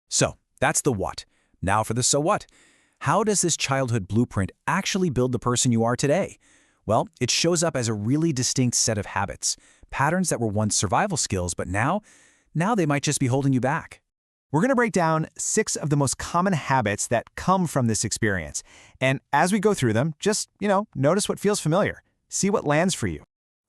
So, that's the what. Now for the so what. How does this childhood blueprint actually build the person you are today? Well, it shows up as a really distinct set of habits, patterns that were once survival skills, but now they might just be holding you back. We're going to break down 6 of the most common habits that come from this experience. And as we go through them, just, notice what feels familiar. See what lands for you.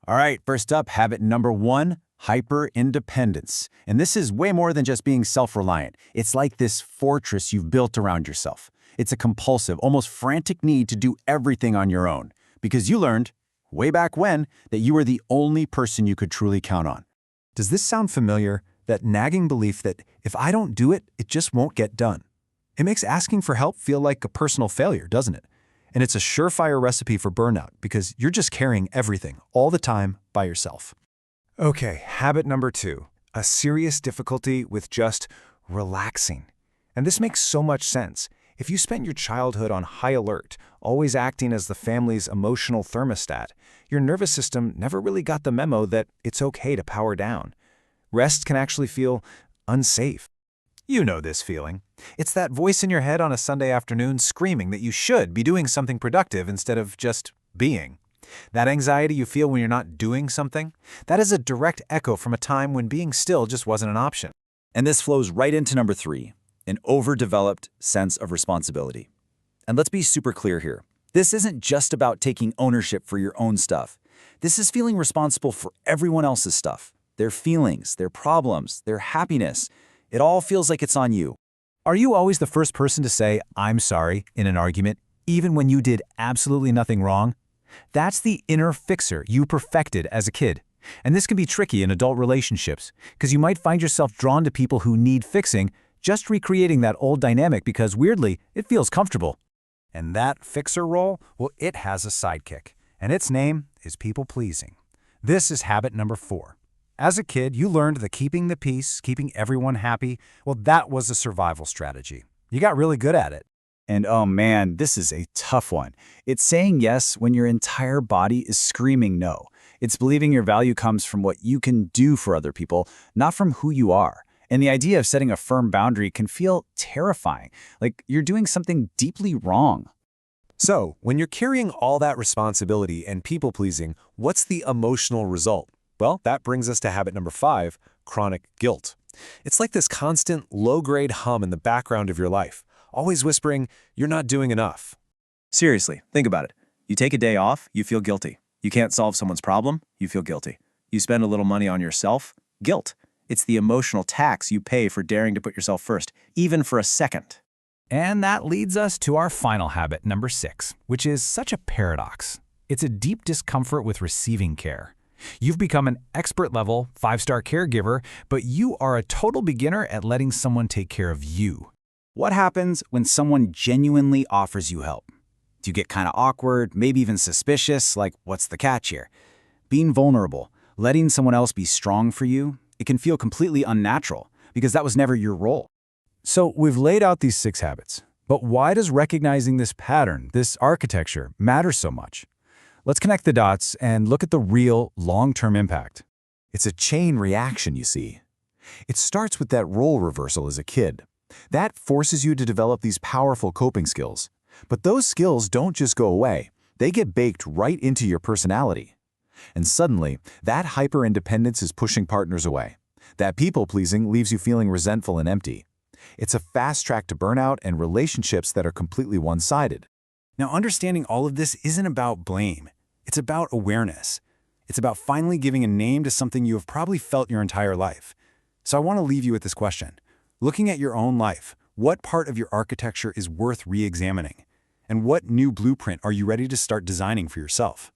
All right, first up, habit number 1, hyper-independence. And this is way more than just being self-reliant. It's like this fortress you've built around yourself. It's a compulsive, almost frantic need to do everything on your own, because you learned, way back when, that you were the only person you could truly count on. Does this sound familiar? That nagging belief that if I don't do it, it just won't get done. It makes asking for help feel like a personal failure, doesn't it? And it's a surefire recipe for burnout because you're just carrying everything all the time by yourself. Okay, habit number 2, a serious difficulty with just relaxing. And this makes so much sense. If you spent your childhood on high alert, always acting as the family's emotional thermostat, your nervous system never really got the memo that it's okay to power down. Rest can actually feel unsafe. You know this feeling. It's that voice in your head on a Sunday afternoon screaming that you should be doing something productive instead of just being. That anxiety you feel when you're not doing something, that is a direct echo from a time when being still just wasn't an option. And this flows right into number 3, an overdeveloped sense of responsibility. And let's be super clear here. This isn't just about taking ownership for your own stuff. This is feeling responsible for everyone else's stuff. Their feelings, their problems, their happiness. It all feels like it's on you. Are you always the first person to say, "I'm sorry," in an argument, even when you did absolutely nothing wrong? That's the inner fixer you perfected as a kid. And this can be tricky in adult relationships, because you might find yourself drawn to people who need fixing, just recreating that old dynamic because, weirdly, it feels comfortable. And that fixer role, well, it has a sidekick, and its name is people-pleasing. This is habit number 4. As a kid, you learned that keeping the peace, keeping everyone happy, well, that was a survival strategy. You got really good at it. And oh man, this is a tough one. It's saying yes when your entire body is screaming no. It's believing your value comes from what you can do for other people, not from who you are. And the idea of setting a firm boundary can feel terrifying, like you're doing something deeply wrong. So, when you're carrying all that responsibility and people-pleasing, what's the emotional result? Well, that brings us to habit number 5, chronic guilt. It's like this constant, low-grade hum in the background of your life, always whispering, "You're not doing enough." Seriously, think about it. You take a day off, you feel guilty. You can't solve someone's problem, you feel guilty. You spend a little money on yourself, guilt. It's the emotional tax you pay for daring to put yourself first, even for a second. And that leads us to our final habit, number 6, which is such a paradox. It's a deep discomfort with receiving care. You've become an expert-level, 5-star caregiver, but you are a total beginner at letting someone take care of you. What happens when someone genuinely offers you help? Do you get kind of awkward, maybe even suspicious, like what's the catch here? Being vulnerable, letting someone else be strong for you, it can feel completely unnatural because that was never your role. So we've laid out these 6 habits, but why does recognizing this pattern, this architecture, matter so much? Let's connect the dots and look at the real, long-term impact. It's a chain reaction, you see. It starts with that role reversal as a kid. That forces you to develop these powerful coping skills. But those skills don't just go away. They get baked right into your personality. And suddenly, that hyper-independence is pushing partners away. That people-pleasing leaves you feeling resentful and empty. It's a fast track to burnout and relationships that are completely one-sided. Now, understanding all of this isn't about blame. It's about awareness. It's about finally giving a name to something you have probably felt your entire life. So I want to leave you with this question. Looking at your own life, what part of your architecture is worth re-examining? And what new blueprint are you ready to start designing for yourself?